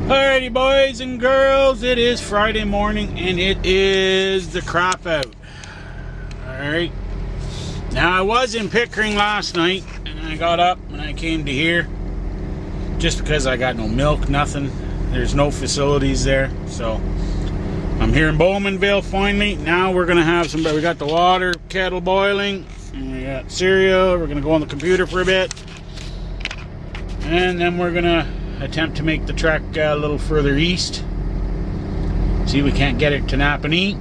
Alrighty, boys and girls, it is Friday morning and it is the crap out. Alright, now I was in Pickering last night and I got up and I came to here just because I got no milk, nothing. There's no facilities there, so I'm here in Bowmanville finally. Now we're gonna have some, we got the water kettle boiling and we got cereal. We're gonna go on the computer for a bit and then we're gonna attempt to make the trek a little further east. See if we can't get it to Napan,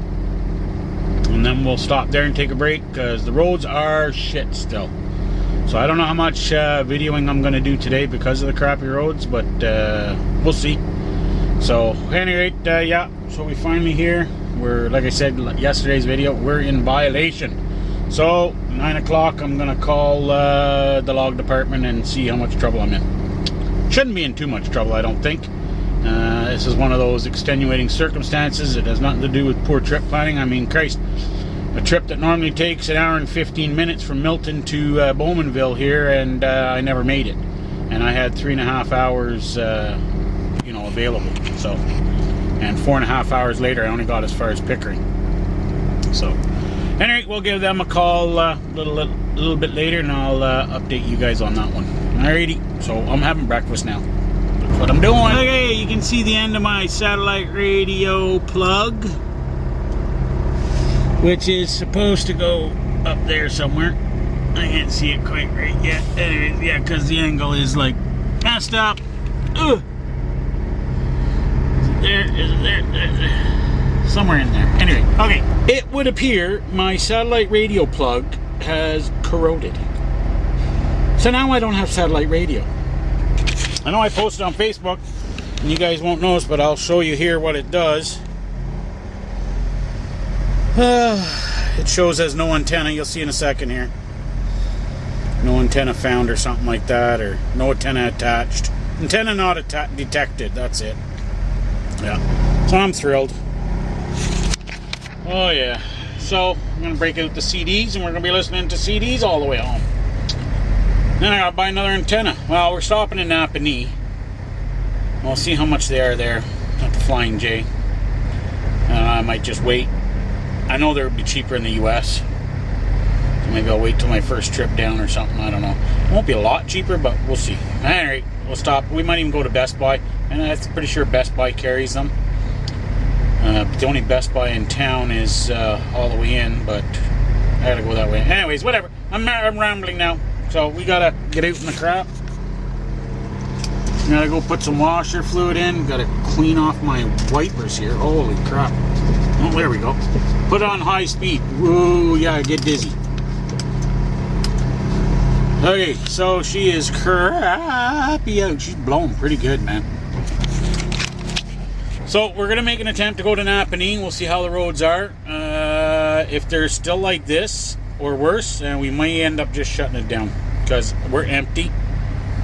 and then we'll stop there and take a break because the roads are shit still. So I don't know how much videoing I'm going to do today because of the crappy roads, but we'll see. So anyway, yeah, so we finally here. We're, like I said yesterday's video, we're in violation. So 9 o'clock I'm going to call the log department and see how much trouble I'm in. Shouldn't be in too much trouble, I don't think. This is one of those extenuating circumstances. It has nothing to do with poor trip planning. I mean, Christ, a trip that normally takes an hour and 15 minutes from Milton to Bowmanville here, and I never made it. And I had 3.5 hours, you know, available. So, and 4.5 hours later, I only got as far as Pickering. So, anyway, we'll give them a call a little bit later, and I'll update you guys on that one. Alrighty, so I'm having breakfast now. That's what I'm doing. Okay, you can see the end of my satellite radio plug, which is supposed to go up there somewhere. I can't see it quite right yet. Anyways, yeah, because the angle is like messed up. Ugh. Is it there? Is it there? There? Somewhere in there. Anyway, okay. It would appear my satellite radio plug has corroded. So now I don't have satellite radio. I know I posted on Facebook, and you guys won't notice, but I'll show you here what it does. It shows as no antenna. You'll see in a second here. No antenna found or something like that, or no antenna attached. Antenna not detected, that's it. Yeah, so I'm thrilled. Oh yeah. So I'm going to break out the CDs, and we're going to be listening to CDs all the way home. Then I gotta buy another antenna. Well, we're stopping in Napan. We'll see how much they are there at the Flying J. I might just wait. I know they would be cheaper in the US. So maybe I'll wait till my first trip down or something. I don't know. It won't be a lot cheaper, but we'll see. Alright, we'll stop. We might even go to Best Buy. And I'm pretty sure Best Buy carries them. But the only Best Buy in town is all the way in, but I gotta go that way. Anyways, whatever. I'm rambling now. So we gotta get out in the crap. Gotta go put some washer fluid in. Gotta clean off my wipers here. Holy crap. Oh, there we go. Put it on high speed. Whoa, yeah, I get dizzy. Okay, so she is crappy out. She's blowing pretty good, man. So we're gonna make an attempt to go to Napan. We'll see how the roads are. If they're still like this or worse, we may end up just shutting it down because we're empty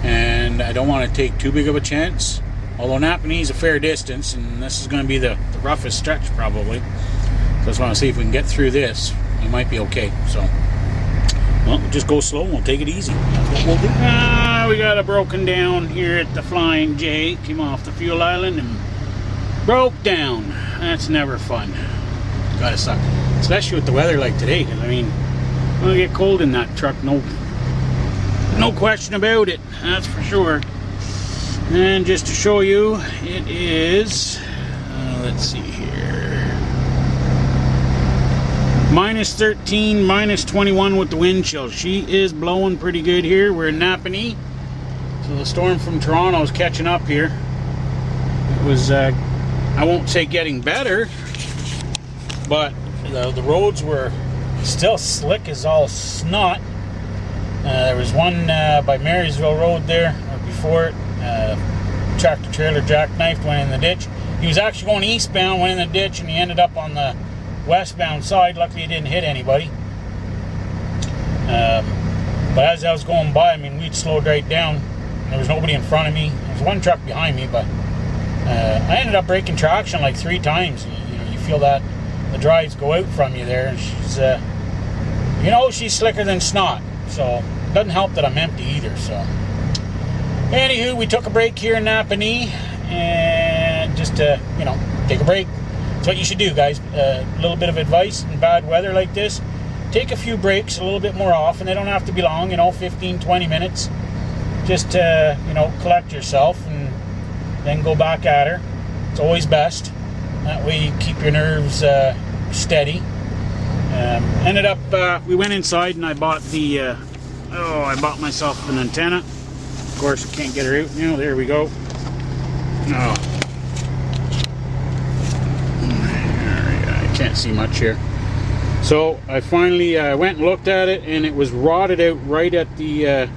and I don't want to take too big of a chance. Although Napan is a fair distance and this is going to be the roughest stretch probably. So I just want to see if we can get through this. It might be okay. So, well, we'll just go slow and we'll take it easy. That's what we'll do. We got a broken down here at the Flying J. Came off the fuel island and broke down. That's never fun. Gotta suck. Especially with the weather like today. Because, I mean, it'll get cold in that truck. No question about it. That's for sure. And just to show you, it is, let's see here, minus 13, minus 21 with the wind chill. She is blowing pretty good here. We're in Napan. So the storm from Toronto is catching up here. It was, I won't say getting better, but the roads were still slick as all snot. There was one by Marysville Road there, or before it. Tractor trailer jackknifed, went in the ditch. He was actually going eastbound, went in the ditch, and he ended up on the westbound side. Luckily, he didn't hit anybody. But as I was going by, I mean, we'd slowed right down. There was nobody in front of me. There was one truck behind me, but I ended up breaking traction like 3 times. You know, you feel that the drives go out from you there. She's, you know, she's slicker than snot. So it doesn't help that I'm empty either. So anywho, we took a break here in Napan, and just to, you know, take a break. That's what you should do, guys. A little bit of advice in bad weather like this. Take a few breaks, a little bit more often. They don't have to be long, you know, 15, 20 minutes. Just to, you know, collect yourself and then go back at her. It's always best. That way you keep your nerves steady. Ended up, we went inside and I bought the, I bought myself an antenna. Of course, can't get her out now. There we go. Oh. I can't see much here. So I finally went and looked at it, and it was rotted out right at the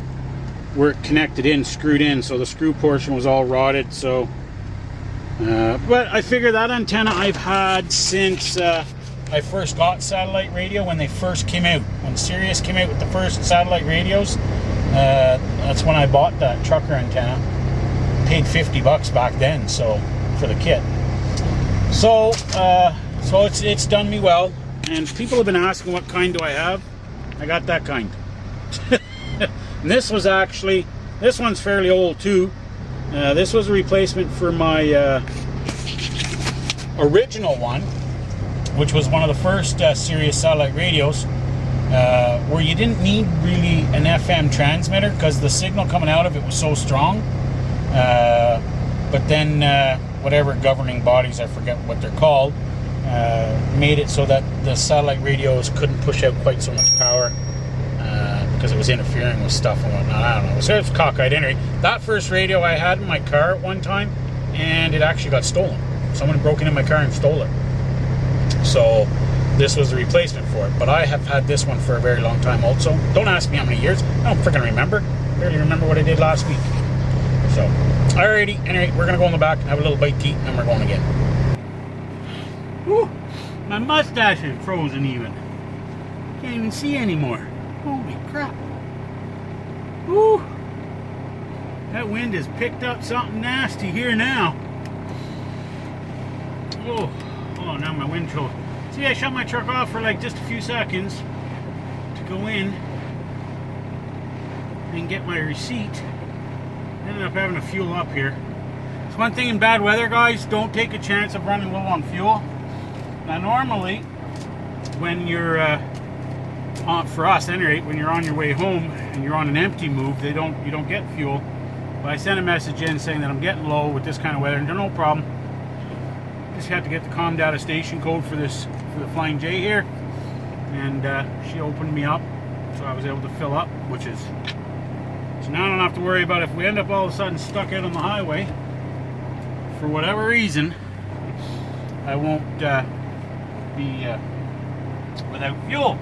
where it connected in, screwed in. So the screw portion was all rotted. So, but I figure that antenna I've had since I first got satellite radio, when they first came out. When Sirius came out with the first satellite radios, that's when I bought that trucker antenna. Paid $50 back then, so for the kit. So, so it's done me well. And people have been asking what kind do I have. I got that kind. And this was actually, this one's fairly old too. This was a replacement for my original one, which was one of the first Sirius satellite radios, where you didn't need really an FM transmitter because the signal coming out of it was so strong. But then whatever governing bodies, I forget what they're called, made it so that the satellite radios couldn't push out quite so much power because it was interfering with stuff and whatnot. I don't know. So it's cockeyed anyway. That first radio I had in my car at one time, and it actually got stolen. Someone broke into my car and stole it. So this was the replacement for it. But I have had this one for a very long time also. Don't ask me how many years. I don't freaking remember. Barely remember what I did last week. So, alrighty. Anyway, we're going to go in the back and have a little bite to eat, and then we're going again. Whew, my mustache is frozen even. Can't even see anymore. Holy crap. Whew. That wind has picked up something nasty here now. Oh, now my windshield. See, I shut my truck off for like just a few seconds to go in and get my receipt. Ended up having to fuel up here. It's one thing in bad weather, guys, don't take a chance of running low on fuel. Now normally, when you're, for us anyway, when you're on your way home and you're on an empty move, you don't get fuel. But I sent a message in saying that I'm getting low with this kind of weather, and no problem. Just had to get the COM data station code for the Flying J here, and she opened me up, so I was able to fill up, which is, so now I don't have to worry about if we end up all of a sudden stuck out on the highway for whatever reason. I won't be without fuel.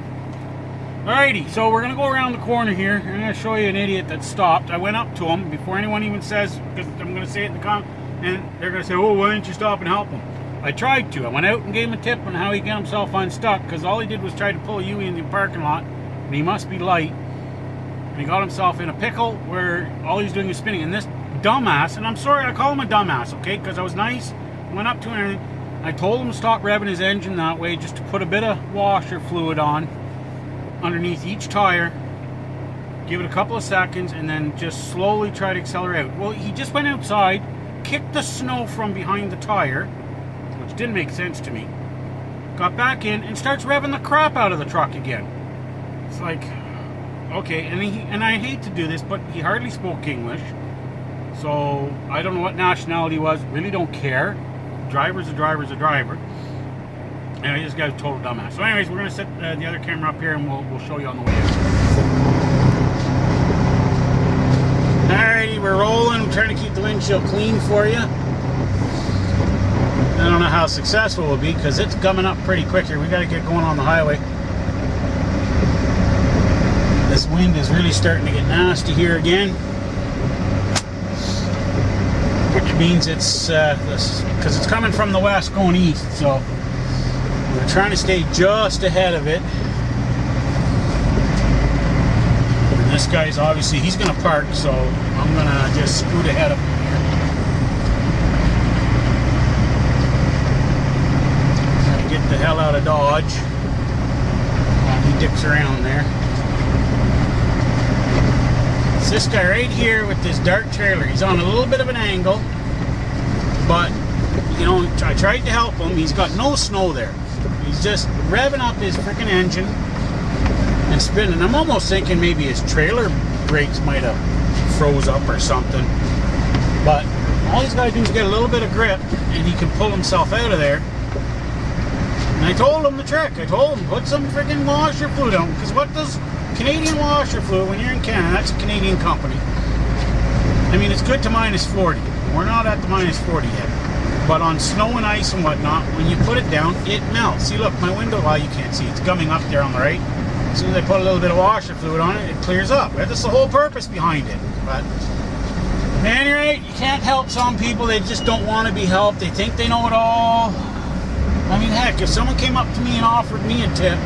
Alrighty, so we're gonna go around the corner here. I'm gonna show you an idiot that stopped. I went up to him before anyone even says, because I'm gonna say it in the comment, and they're gonna say, oh, why didn't you stop and help him? I tried to. I went out and gave him a tip on how he got himself unstuck, because all he did was try to pull a Yui in the parking lot, and he must be light. And he got himself in a pickle where all he's doing is spinning. And this dumbass, and I'm sorry, I call him a dumbass, okay, because I was nice, I went up to him and everything. I told him to stop revving his engine that way, just to put a bit of washer fluid on underneath each tire, give it a couple of seconds, and then just slowly try to accelerate out. Well, he just went outside, kicked the snow from behind the tire, which didn't make sense to me, got back in and starts revving the crap out of the truck again. It's like, okay, and I hate to do this, but he hardly spoke English, so I don't know what nationality he was, really don't care. Driver's a driver's a driver. Anyway, this guy's a total dumbass. So anyways, we're going to set the other camera up here, and we'll show you on the way out. Alrighty, we're rolling. We're trying to keep the windshield clean for you. I don't know how successful we'll be, because it's coming up pretty quick here. We got to get going on the highway. This wind is really starting to get nasty here again, which means it's because it's coming from the west going east, so we're trying to stay just ahead of it. And this guy's obviously, he's going to park, so I'm going to just scoot ahead of him here. Try to get the hell out of Dodge while he dicks around there. It's this guy right here with this dark trailer. He's on a little bit of an angle, but you know, I tried to help him. He's got no snow there. He's just revving up his freaking engine and spinning. I'm almost thinking maybe his trailer brakes might have froze up or something. But all he's got to do is get a little bit of grip and he can pull himself out of there. And I told him the trick. I told him, put some freaking washer fluid on. Because what does Canadian washer fluid, when you're in Canada, that's a Canadian company. I mean, it's good to minus 40. We're not at the minus 40 yet. But on snow and ice and whatnot, when you put it down, it melts. See, look, my window, well, you can't see. It's gumming up there on the right. As soon as I put a little bit of washer fluid on it, it clears up. That's the whole purpose behind it. But at any rate, you can't help some people. They just don't want to be helped. They think they know it all. I mean, heck, if someone came up to me and offered me a tip,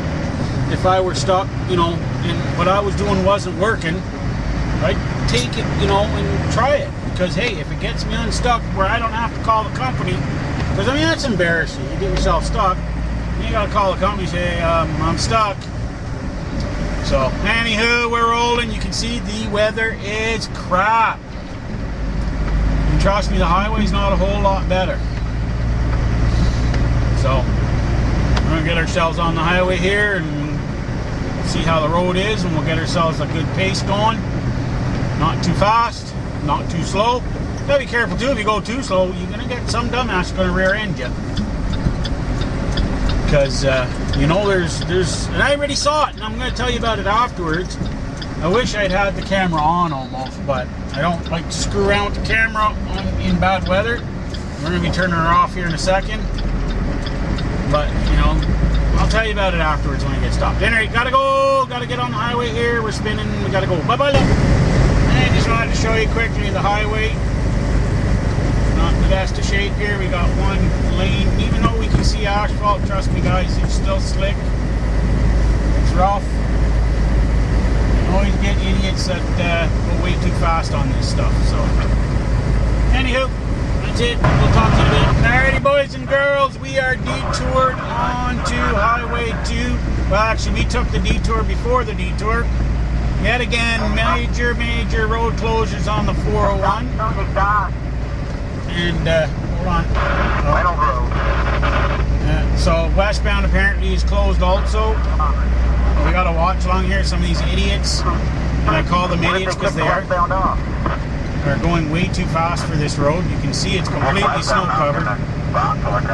if I were stuck, you know, and what I was doing wasn't working, I'd take it, you know, and try it. Because, hey, if it gets me unstuck where I don't have to call the company, because, I mean, that's embarrassing. You get yourself stuck, and you got to call the company and say, I'm stuck. So, anywho, we're rolling. You can see the weather is crap. And trust me, the highway's not a whole lot better. So, we're going to get ourselves on the highway here and see how the road is, and we'll get ourselves a good pace going. Not too fast, not too slow. You gotta be careful too. If you go too slow, you're gonna get some dumbass gonna rear end you. Because you know, there's, and I already saw it, and I'm gonna tell you about it afterwards. I wish I'd had the camera on almost, but I don't like to screw around with the camera in bad weather. We're gonna be turning her off here in a second. But you know, I'll tell you about it afterwards when I get stopped. Anyway, gotta go. Gotta get on the highway here. We're spinning. We gotta go. Bye bye. I just wanted to show you quickly the highway. Not the best of shape here. We got one lane. Even though we can see asphalt, trust me guys, it's still slick. It's rough. You always get idiots that go way too fast on this stuff. So, anywho, that's it. We'll talk to you in a bit. Alrighty, boys and girls, we are detoured onto Highway 2. Well, actually, we took the detour before the detour. Yet again, major road closures on the 401. And, hold on. So, westbound apparently is closed also. We gotta watch along here. Some of these idiots, and I call them idiots because they are going way too fast for this road. You can see it's completely snow covered. Mallory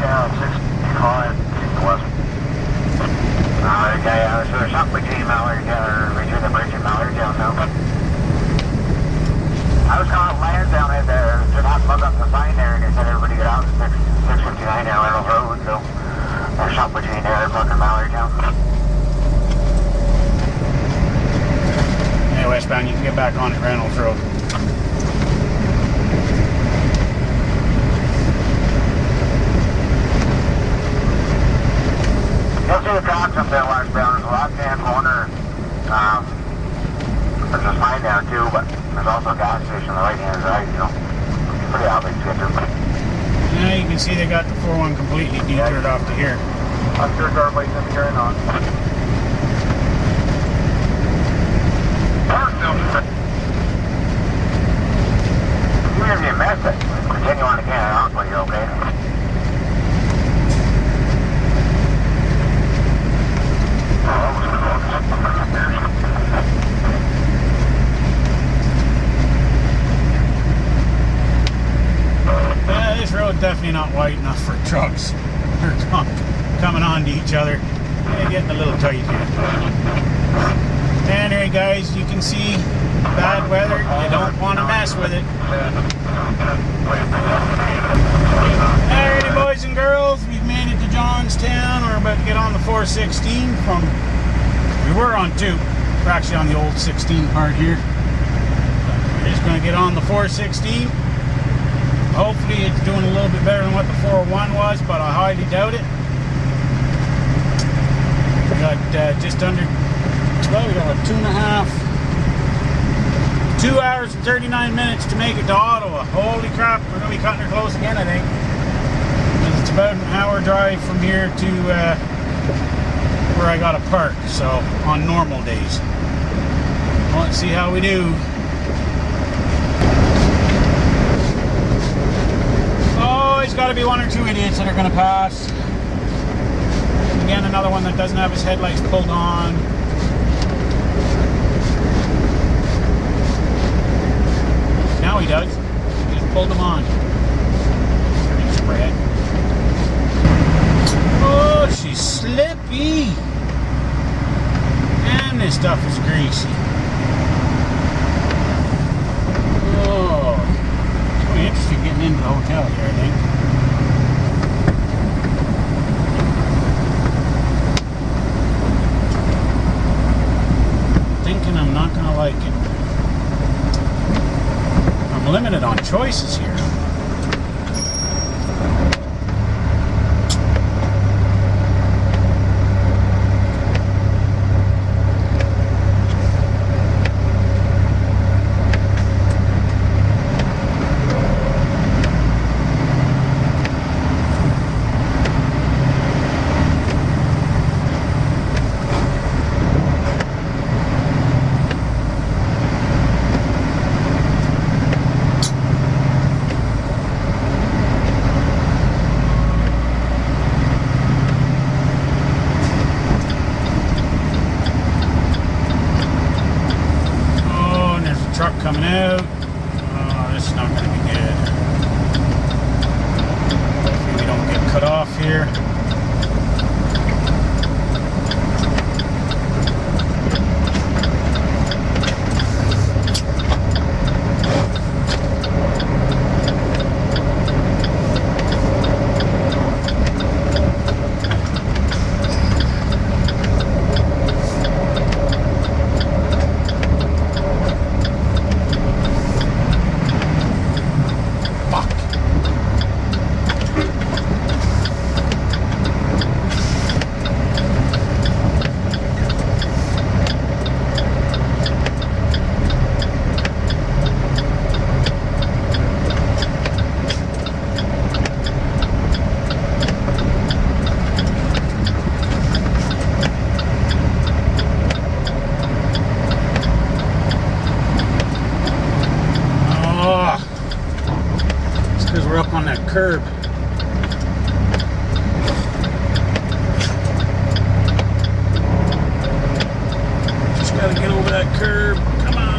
down, 65 west. Okay, so there's something between Mallory down, between the bridge and Mallory down now. I was calling land down in there, did not plug up the sign there, and they said everybody get out at 659 now Reynolds Road, so there's something between there and fucking Mallory down. Yeah, westbound, you can get back on at Reynolds Road. You'll see the tracks up there westbound. There's a left-hand corner. There's a sign down too, but there's also a gas station on the right-hand side, you know. It's pretty obvious to get to. Yeah, you can see they got the 401 completely detoured off to here. I'm sure everybody's in here and on. Even if you missed it, continue on again. I don't think you're okay. Yeah, this road definitely not wide enough for trucks. They're coming on to each other. Yeah, getting a little tight here. Anyway, guys, you can see bad weather. You don't want to mess with it. Alrighty, boys and girls, we've made it to Johnstown. We're about to get on the 416 from. We were on 2. We're actually on the old 16 part here. We're just going to get on the 416. Hopefully it's doing a little bit better than what the 401 was, but I highly doubt it. We got just under, well, we got 2 hours and 39 minutes to make it to Ottawa. Holy crap, we're going to be cutting her close again, I think. Because it's about an hour drive from here to where I got to park, so on normal days. Let's see how we do. got to be one or two idiots that are going to pass. Again, another one that doesn't have his headlights pulled on. Now he does. He just pulled them on. Spread. Oh, she's slippy. And this stuff is greasy. Oh, it's really interesting getting into the hotel here, I think. Thinking I'm not gonna like it. I'm limited on choices here. Coming out. Oh, this is not going to be good. Hopefully we don't get cut off here. Curb. Just gotta get over that curb. Come on.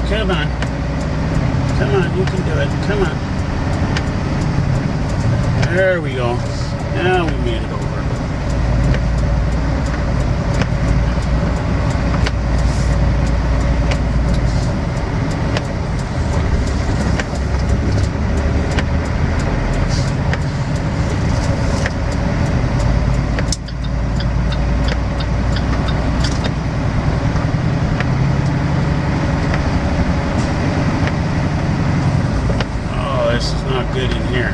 Come on. Come on, you can do it. Come on. There we go. Now we made it over. Good in here.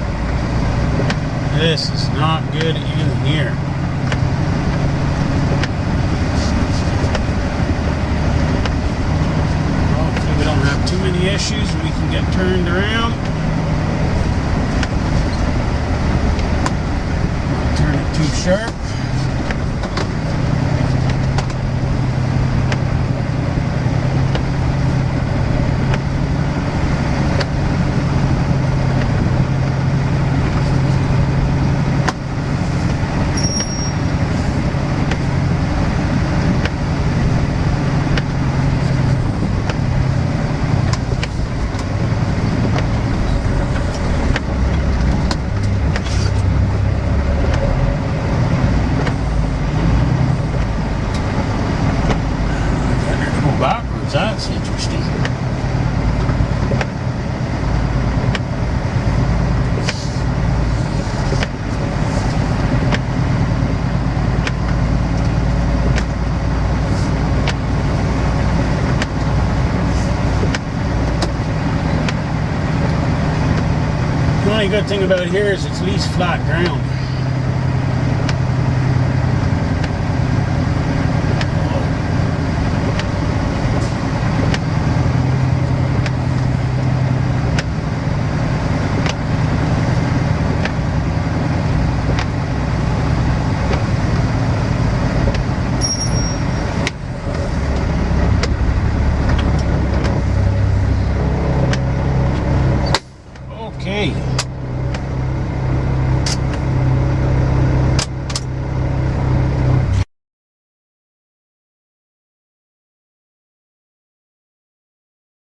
This is not good in here. Hopefully we don't have too many issues and we can get turned around. Not turn it too sharp. That's interesting. good thing about here is it's least flat ground.